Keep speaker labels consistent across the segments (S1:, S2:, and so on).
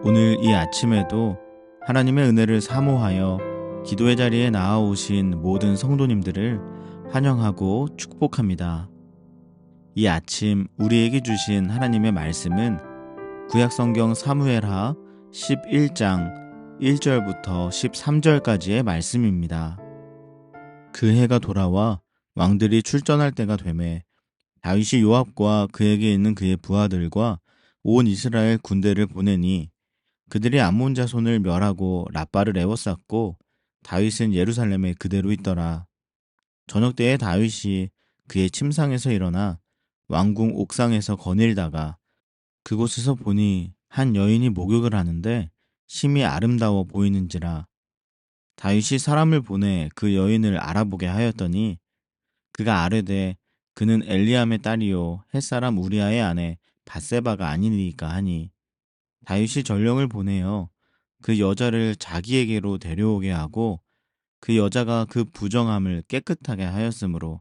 S1: 오늘 이 아침에도 하나님의 은혜를 사모하여 기도의 자리에 나아오신 모든 성도님들을 환영하고 축복합니다. 이 아침 우리에게 주신 하나님의 말씀은 구약성경 사무엘하 11장 1절부터 13절까지의 말씀입니다. 그 해가 돌아와 왕들이 출전할 때가 되매 다윗이 요압과 그에게 있는 그의 부하들과 온 이스라엘 군대를 보내니 그들이 암몬 자손을 멸하고 라빠를 에워쌌고 다윗은 예루살렘에 그대로 있더라. 저녁 때에 다윗이 그의 침상에서 일어나 왕궁 옥상에서 거닐다가 그곳에서 보니 한 여인이 목욕을 하는데 심히 아름다워 보이는지라. 다윗이 사람을 보내 그 여인을 알아보게 하였더니 그가 아뢰되 그는 엘리암의 딸이요 햇사람 우리아의 아내 밧세바가 아니니까 하니, 다윗이 전령을 보내어 그 여자를 자기에게로 데려오게 하고 그 여자가 그 부정함을 깨끗하게 하였으므로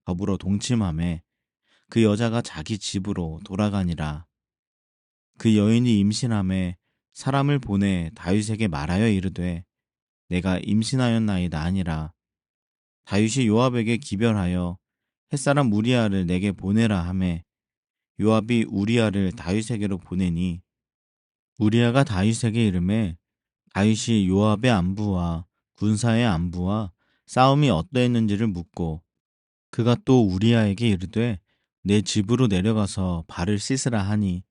S1: 더불어 동침하매 그 여자가 자기 집으로 돌아가니라. 그 여인이 임신하매 사람을 보내 다윗에게 말하여 이르되 내가 임신하였나이다 하니라. 다윗이 요압에게 기별하여 햇사람 우리아를 내게 보내라 하매 요압이 우리아를 다윗에게로 보내니, 우리아가 다윗에게 이르매 다윗이 요압의 안부와 군사의 안부와 싸움이 어떠했는지를 묻고, 그가 또 우리아에게 이르되 내 집으로 내려가서 발을 씻으라 하니,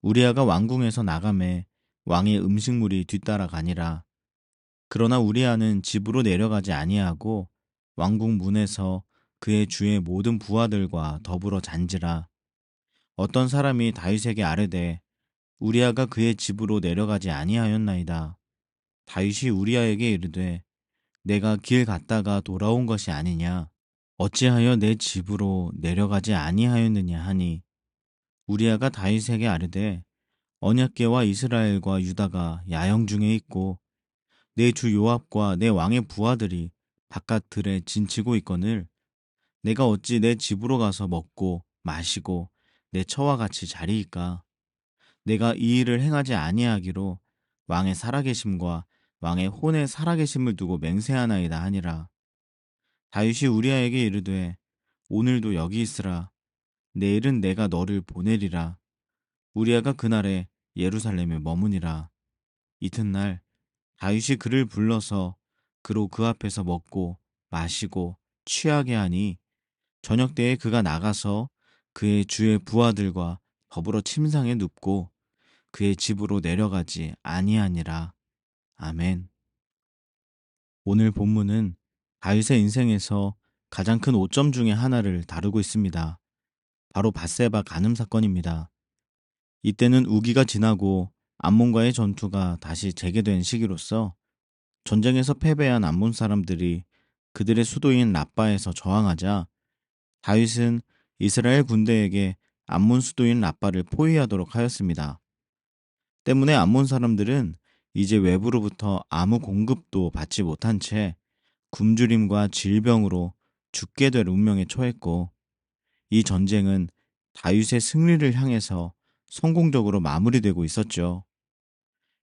S1: 우리아가 왕궁에서 나가매 왕의 음식물이 뒤따라가니라. 그러나 우리아는 집으로 내려가지 아니하고 왕궁 문에서 그의 주의 모든 부하들과 더불어 잔지라. 어떤 사람이 다윗에게 아뢰되 우리아가 그의 집으로 내려가지 아니하였나이다. 다윗이 우리아에게 이르되 내가 길 갔다가 돌아온 것이 아니냐, 어찌하여 내 집으로 내려가지 아니하였느냐 하니, 우리아가 다윗에게 아뢰되 언약궤와 이스라엘과 유다가 야영 중에 있고 내 주 요압과 내 왕의 부하들이 바깥 들에 진치고 있거늘 내가 어찌 내 집으로 가서 먹고 마시고 내 처와 같이 자리이까. 내가 이 일을 행하지 아니하기로 왕의 살아계심과 왕의 혼의 살아계심을 두고 맹세하나이다 하니라. 다윗이 우리아에게 이르되 오늘도 여기 있으라. 내일은 내가 너를 보내리라. 우리아가 그날에 예루살렘에 머무니라. 이튿날 다윗이 그를 불러서 그로 그 앞에서 먹고 마시고 취하게 하니, 저녁 때에 그가 나가서 그의 주의 부하들과 더불어 침상에 눕고 그의 집으로 내려가지 아니하니라. 아멘. 오늘 본문은 다윗의 인생에서 가장 큰 오점 중에 하나를 다루고 있습니다. 바로 밧세바 간음 사건입니다. 이때는 우기가 지나고 암몬과의 전투가 다시 재개된 시기로서 전쟁에서 패배한 암몬 사람들이 그들의 수도인 라빠에서 저항하자 다윗은 이스라엘 군대에게 암몬 수도인 라빠를 포위하도록 하였습니다. 때문에 암몬 사람들은 이제 외부로부터 아무 공급도 받지 못한 채 굶주림과 질병으로 죽게 될 운명에 처했고, 이 전쟁은 다윗의 승리를 향해서 성공적으로 마무리되고 있었죠.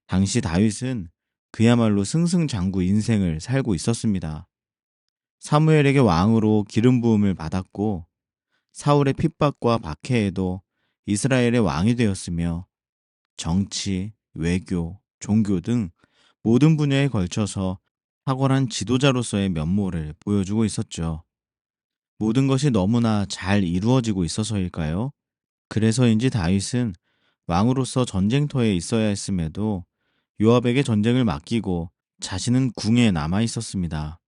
S1: 당시 다윗은 그야말로 승승장구 인생을 살고 있었습니다. 사무엘에게 왕으로 기름 부음을 받았고 사울의 핍박과 박해에도 이스라엘의 왕이 되었으며, 정치, 외교, 종교 등 모든 분야에 걸쳐서 탁월한 지도자로서의 면모를 보여주고 있었죠. 모든 것이 너무나 잘 이루어지고 있어서일까요? 그래서인지 다윗은 왕으로서 전쟁터에 있어야 했음에도 요압에게 전쟁을 맡기고 자신은 궁에 남아 있었습니다.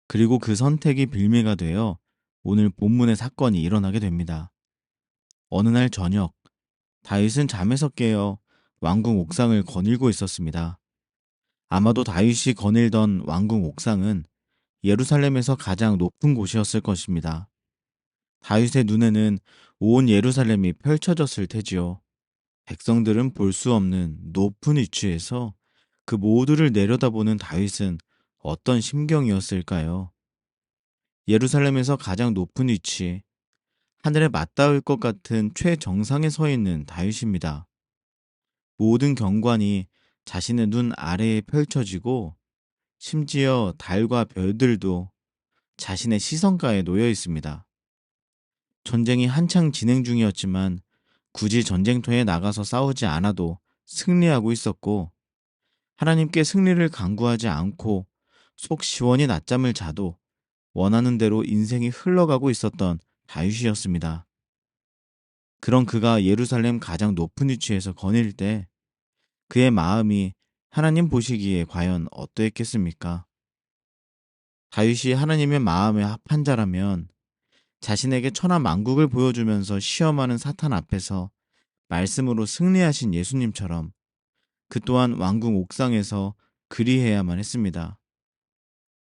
S1: 그리고 그 선택이 빌미가 되어 오늘 본문의 사건이 일어나게 됩니다. 어느 날 저녁, 다윗은 잠에서 깨어 왕궁 옥상을 거닐고 있었습니다. 아마도 다윗이 거닐던 왕궁 옥상은 예루살렘에서 가장 높은 곳이었을 것입니다. 다윗의 눈에는 온 예루살렘이 펼쳐졌을 테지요. 백성들은 볼 수 없는 높은 위치에서 그 모두를 내려다보는 다윗은 어떤 심경이었을까요? 예루살렘에서 가장 높은 위치, 하늘에 맞닿을 것 같은 최정상에 서 있는 다윗입니다. 모든 경관이 자신의 눈 아래에 펼쳐지고 심지어 달과 별들도 자신의 시선가에 놓여 있습니다. 전쟁이 한창 진행 중이었지만 굳이 전쟁터에 나가서 싸우지 않아도 승리하고 있었고, 하나님께 승리를 간구하지 않고 속 시원히 낮잠을 자도 원하는 대로 인생이 흘러가고 있었던 다윗이었습니다. 그런 그가 예루살렘 가장 높은 위치에서 거닐 때 그의 마음이 하나님 보시기에 과연 어떠했겠습니까? 다윗이 하나님의 마음에 합한 자라면 자신에게 천하만국을 보여주면서 시험하는 사탄 앞에서 말씀으로 승리하신 예수님처럼 그 또한 왕궁 옥상에서 그리해야만 했습니다.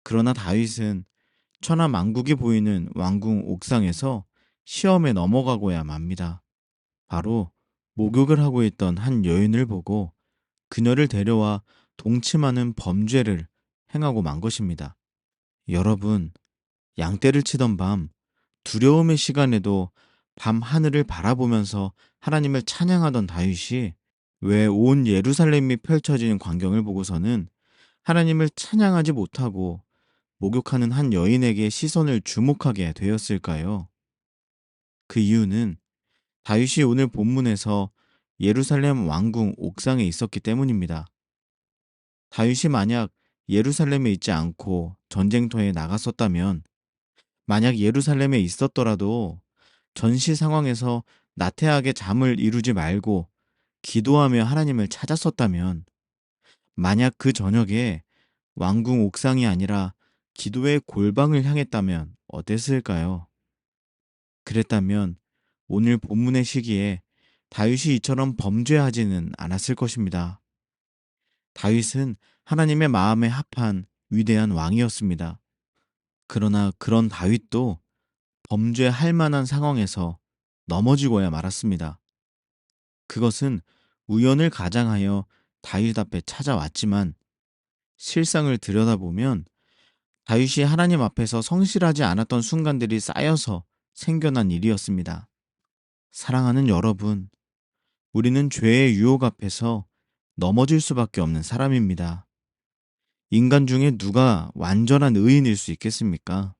S1: 그러나 다윗은 천하만국이 보이는 왕궁 옥상에서 시험에 넘어가고야 맙니다. 바로 목욕을 하고 있던 한 여인을 보고 그녀를 데려와 동침하는 범죄를 행하고 만 것입니다. 여러분, 양떼를 치던 밤, 두려움의 시간에도 밤 하늘을 바라보면서 하나님을 찬양하던 다윗이 왜 온 예루살렘이 펼쳐진 광경을 보고서는 하나님을 찬양하지 못하고 목욕하는 한 여인에게 시선을 주목하게 되었을까요? 그 이유는 다윗이 오늘 본문에서 예루살렘 왕궁 옥상에 있었기 때문입니다. 다윗이 만약 예루살렘에 있지 않고 전쟁터에 나갔었다면, 만약 예루살렘에 있었더라도 전시 상황에서 나태하게 잠을 이루지 말고 기도하며 하나님을 찾았었다면, 만약 그 저녁에 왕궁 옥상이 아니라 기도의 골방을 향했다면 어땠을까요? 그랬다면 오늘 본문의 시기에 다윗이 이처럼 범죄하지는 않았을 것입니다. 다윗은 하나님의 마음에 합한 위대한 왕이었습니다. 그러나 그런 다윗도 범죄할 만한 상황에서 넘어지고야 말았습니다. 그것은 우연을 가장하여 다윗 앞에 찾아왔지만, 실상을 들여다보면 다윗이 하나님 앞에서 성실하지 않았던 순간들이 쌓여서 생겨난 일이었습니다. 사랑하는 여러분, 우리는 죄의 유혹 앞에서 넘어질 수밖에 없는 사람입니다. 인간 중에 누가 완전한 의인일 수 있겠습니까?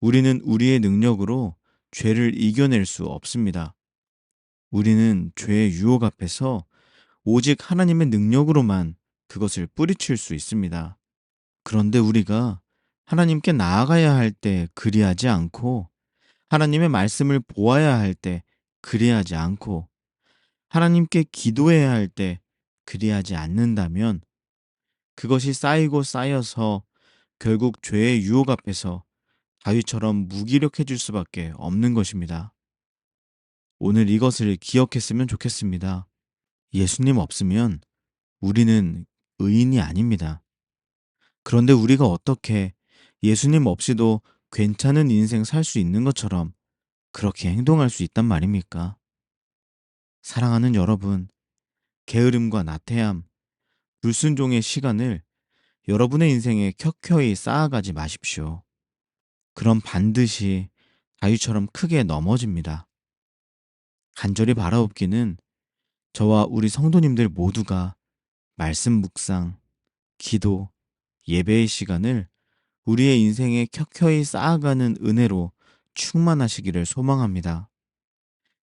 S1: 우리는 우리의 능력으로 죄를 이겨낼 수 없습니다. 우리는 죄의 유혹 앞에서 오직 하나님의 능력으로만 그것을 뿌리칠 수 있습니다. 그런데 우리가 하나님께 나아가야 할 때 그리하지 않고, 하나님의 말씀을 보아야 할 때 그리하지 않고, 하나님께 기도해야 할 때 그리하지 않는다면 그것이 쌓이고 쌓여서 결국 죄의 유혹 앞에서 다윗처럼 무기력해질 수밖에 없는 것입니다. 오늘 이것을 기억했으면 좋겠습니다. 예수님 없으면 우리는 의인이 아닙니다. 그런데 우리가 어떻게 예수님 없이도 괜찮은 인생 살 수 있는 것처럼 그렇게 행동할 수 있단 말입니까? 사랑하는 여러분, 게으름과 나태함, 불순종의 시간을 여러분의 인생에 켜켜이 쌓아가지 마십시오. 그럼 반드시 다윗처럼 크게 넘어집니다. 간절히 바라옵기는 저와 우리 성도님들 모두가 말씀 묵상, 기도, 예배의 시간을 우리의 인생에 켜켜이 쌓아가는 은혜로 충만하시기를 소망합니다.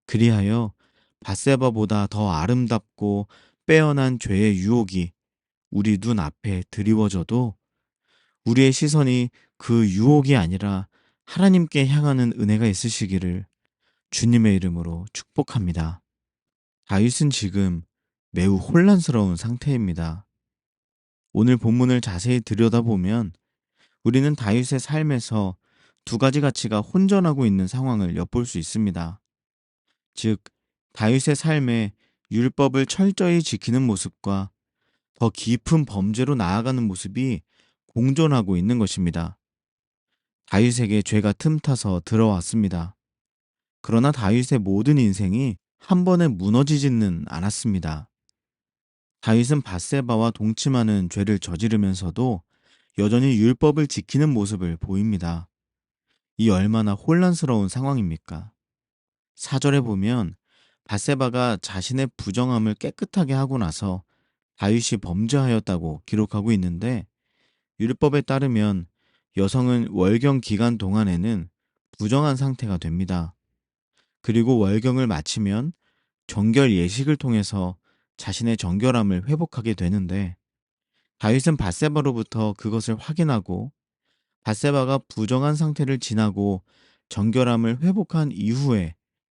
S1: 그리하여 밧세바보다 더 아름답고 빼어난 죄의 유혹이 우리 눈 앞에 드리워져도 우리의 시선이 그 유혹이 아니라 하나님께 향하는 은혜가 있으시기를 주님의 이름으로 축복합니다. 다윗은 지금 매우 혼란스러운 상태입니다. 오늘 본문을 자세히 들여다보면 우리는 다윗의 삶에서 두 가지 가치가 혼전하고 있는 상황을 엿볼 수 있습니다. 즉, 다윗의 삶에 율법을 철저히 지키는 모습과 더 깊은 범죄로 나아가는 모습이 공존하고 있는 것입니다. 다윗에게 죄가 틈타서 들어왔습니다. 그러나 다윗의 모든 인생이 한 번에 무너지지는 않았습니다. 다윗은 밧세바와 동침하는 죄를 저지르면서도 여전히 율법을 지키는 모습을 보입니다. 이 얼마나 혼란스러운 상황입니까? 4절에 보면 밧세바가 자신의 부정함을 깨끗하게 하고 나서 다윗이 범죄하였다고 기록하고 있는데, 율법에 따르면 여성은 월경 기간 동안에는 부정한 상태가 됩니다. 그리고 월경을 마치면 정결 예식을 통해서 자신의 정결함을 회복하게 되는데, 다윗은 밧세바로부터 그것을 확인하고 밧세바가 부정한 상태를 지나고 정결함을 회복한 이후에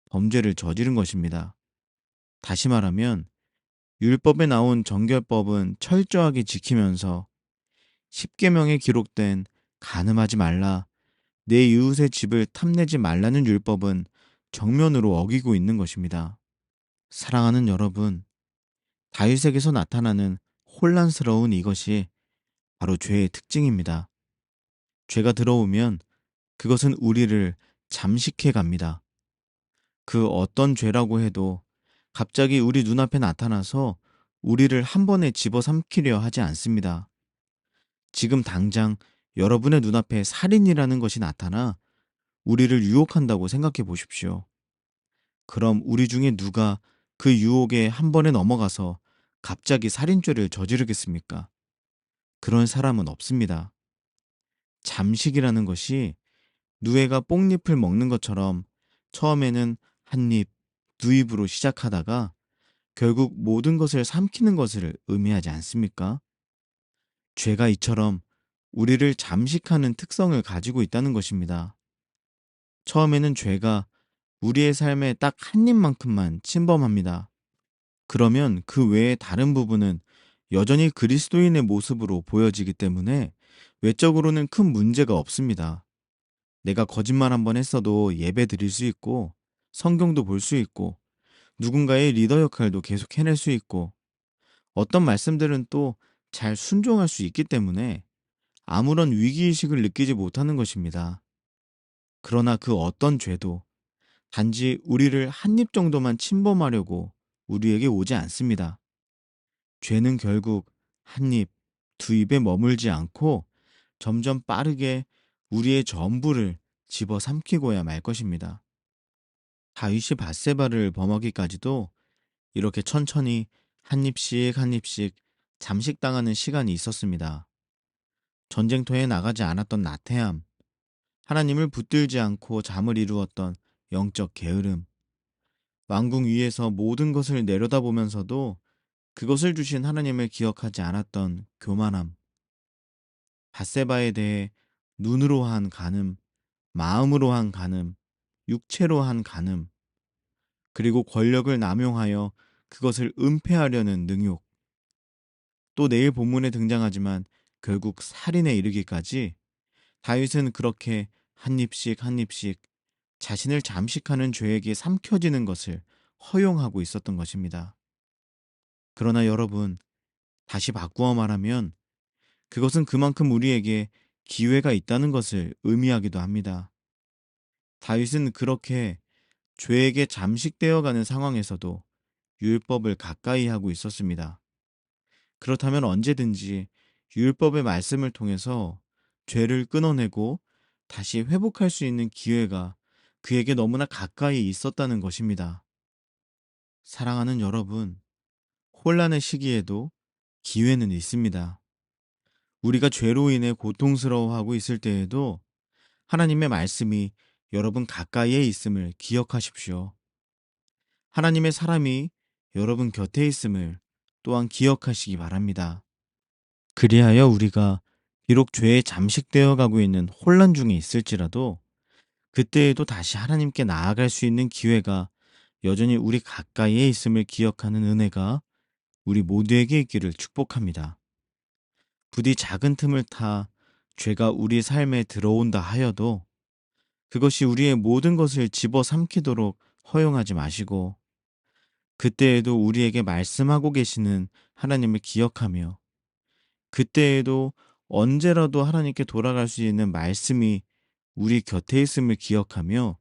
S1: 범죄를 저지른 것입니다. 다시 말하면 율법에 나온 정결법은 철저하게 지키면서 십계명에 기록된 간음하지 말라, 내 이웃의 집을 탐내지 말라는 율법은 정면으로 어기고 있는 것입니다. 사랑하는 여러분, 다윗에게서 나타나는 혼란스러운 이것이 바로 죄의 특징입니다. 죄가 들어오면 그것은 우리를 잠식해 갑니다. 그 어떤 죄라고 해도 갑자기 우리 눈앞에 나타나서 우리를 한 번에 집어삼키려 하지 않습니다. 지금 당장 여러분의 눈앞에 살인이라는 것이 나타나 우리를 유혹한다고 생각해 보십시오. 그럼 우리 중에 누가 그 유혹에 한 번에 넘어가서 갑자기 살인죄를 저지르겠습니까? 그런 사람은 없습니다. 잠식이라는 것이 누에가 뽕잎을 먹는 것처럼 처음에는 한 입, 두 입으로 시작하다가 결국 모든 것을 삼키는 것을 의미하지 않습니까? 죄가 이처럼 우리를 잠식하는 특성을 가지고 있다는 것입니다. 처음에는 죄가 우리의 삶에 딱 한 입만큼만 침범합니다. 그러면 그 외의 다른 부분은 여전히 그리스도인의 모습으로 보여지기 때문에 외적으로는 큰 문제가 없습니다. 내가 거짓말 한번 했어도 예배 드릴 수 있고, 성경도 볼 수 있고, 누군가의 리더 역할도 계속 해낼 수 있고, 어떤 말씀들은 또 잘 순종할 수 있기 때문에 아무런 위기의식을 느끼지 못하는 것입니다. 그러나 그 어떤 죄도 단지 우리를 한 입 정도만 침범하려고 우리에게 오지 않습니다. 죄는 결국 한 입, 두 입에 머물지 않고 점점 빠르게 우리의 전부를 집어삼키고야 말 것입니다. 다윗이 밧세바를 범하기까지도 이렇게 천천히 한 입씩 한 입씩 잠식당하는 시간이 있었습니다. 전쟁터에 나가지 않았던 나태함, 하나님을 붙들지 않고 잠을 이루었던 영적 게으름, 왕궁 위에서 모든 것을 내려다보면서도 그것을 주신 하나님을 기억하지 않았던 교만함, 밧세바에 대해 눈으로 한 간음, 마음으로 한 간음, 육체로 한 간음, 그리고 권력을 남용하여 그것을 은폐하려는 능욕, 또 내일 본문에 등장하지만 결국 살인에 이르기까지 다윗은 그렇게 한 입씩 한 입씩 자신을 잠식하는 죄에게 삼켜지는 것을 허용하고 있었던 것입니다. 그러나 여러분, 다시 바꾸어 말하면 그것은 그만큼 우리에게 기회가 있다는 것을 의미하기도 합니다. 다윗은 그렇게 죄에게 잠식되어 가는 상황에서도 율법을 가까이 하고 있었습니다. 그렇다면 언제든지 율법의 말씀을 통해서 죄를 끊어내고 다시 회복할 수 있는 기회가 그에게 너무나 가까이 있었다는 것입니다. 사랑하는 여러분, 혼란의 시기에도 기회는 있습니다. 우리가 죄로 인해 고통스러워하고 있을 때에도 하나님의 말씀이 여러분 가까이에 있음을 기억하십시오. 하나님의 사람이 여러분 곁에 있음을 또한 기억하시기 바랍니다. 그리하여 우리가 비록 죄에 잠식되어 가고 있는 혼란 중에 있을지라도 그때에도 다시 하나님께 나아갈 수 있는 기회가 여전히 우리 가까이에 있음을 기억하는 은혜가 우리 모두에게 있기를 축복합니다. 부디 작은 틈을 타 죄가 우리 삶에 들어온다 하여도 그것이 우리의 모든 것을 집어삼키도록 허용하지 마시고 그때에도 우리에게 말씀하고 계시는 하나님을 기억하며 그때에도 언제라도 하나님께 돌아갈 수 있는 말씀이 우리 곁에 있음을 기억하며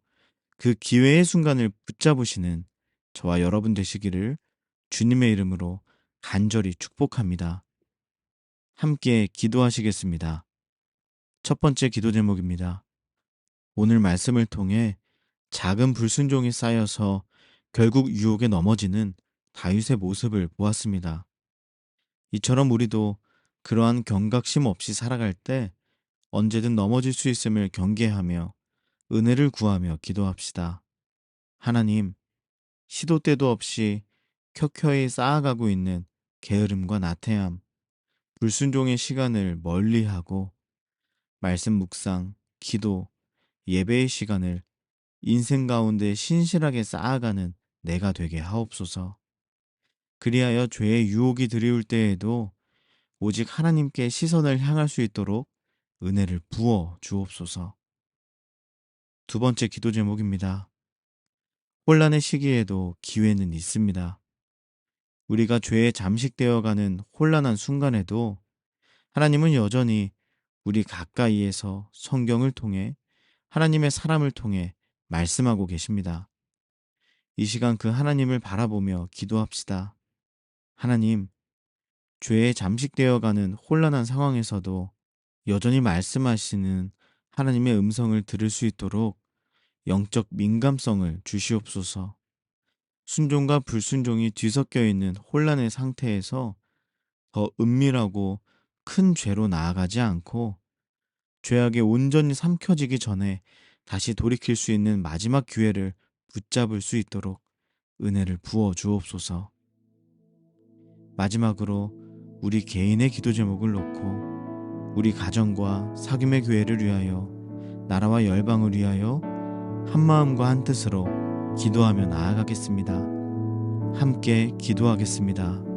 S1: 그 기회의 순간을 붙잡으시는 저와 여러분 되시기를 주님의 이름으로 간절히 축복합니다. 함께 기도하시겠습니다. 첫 번째 기도 제목입니다. 오늘 말씀을 통해 작은 불순종이 쌓여서 결국 유혹에 넘어지는 다윗의 모습을 보았습니다. 이처럼 우리도 그러한 경각심 없이 살아갈 때 언제든 넘어질 수 있음을 경계하며 은혜를 구하며 기도합시다. 하나님, 시도 때도 없이 켜켜이 쌓아가고 있는 게으름과 나태함, 불순종의 시간을 멀리하고 말씀 묵상, 기도, 예배의 시간을 인생 가운데 신실하게 쌓아가는 내가 되게 하옵소서. 그리하여 죄의 유혹이 드리울 때에도 오직 하나님께 시선을 향할 수 있도록 은혜를 부어 주옵소서. 두 번째 기도 제목입니다. 혼란의 시기에도 기회는 있습니다. 우리가 죄에 잠식되어가는 혼란한 순간에도 하나님은 여전히 우리 가까이에서 성경을 통해 하나님의 사람을 통해 말씀하고 계십니다. 이 시간 그 하나님을 바라보며 기도합시다. 하나님, 죄에 잠식되어가는 혼란한 상황에서도 여전히 말씀하시는 하나님의 음성을 들을 수 있도록 영적 민감성을 주시옵소서. 순종과 불순종이 뒤섞여 있는 혼란의 상태에서 더 은밀하고 큰 죄로 나아가지 않고 죄악에 온전히 삼켜지기 전에 다시 돌이킬 수 있는 마지막 기회를 붙잡을 수 있도록 은혜를 부어 주옵소서. 마지막으로 우리 개인의 기도 제목을 놓고 우리 가정과 사귐의 교회를 위하여 나라와 열방을 위하여 한마음과 한뜻으로 기도하며 나아가겠습니다. 함께 기도하겠습니다.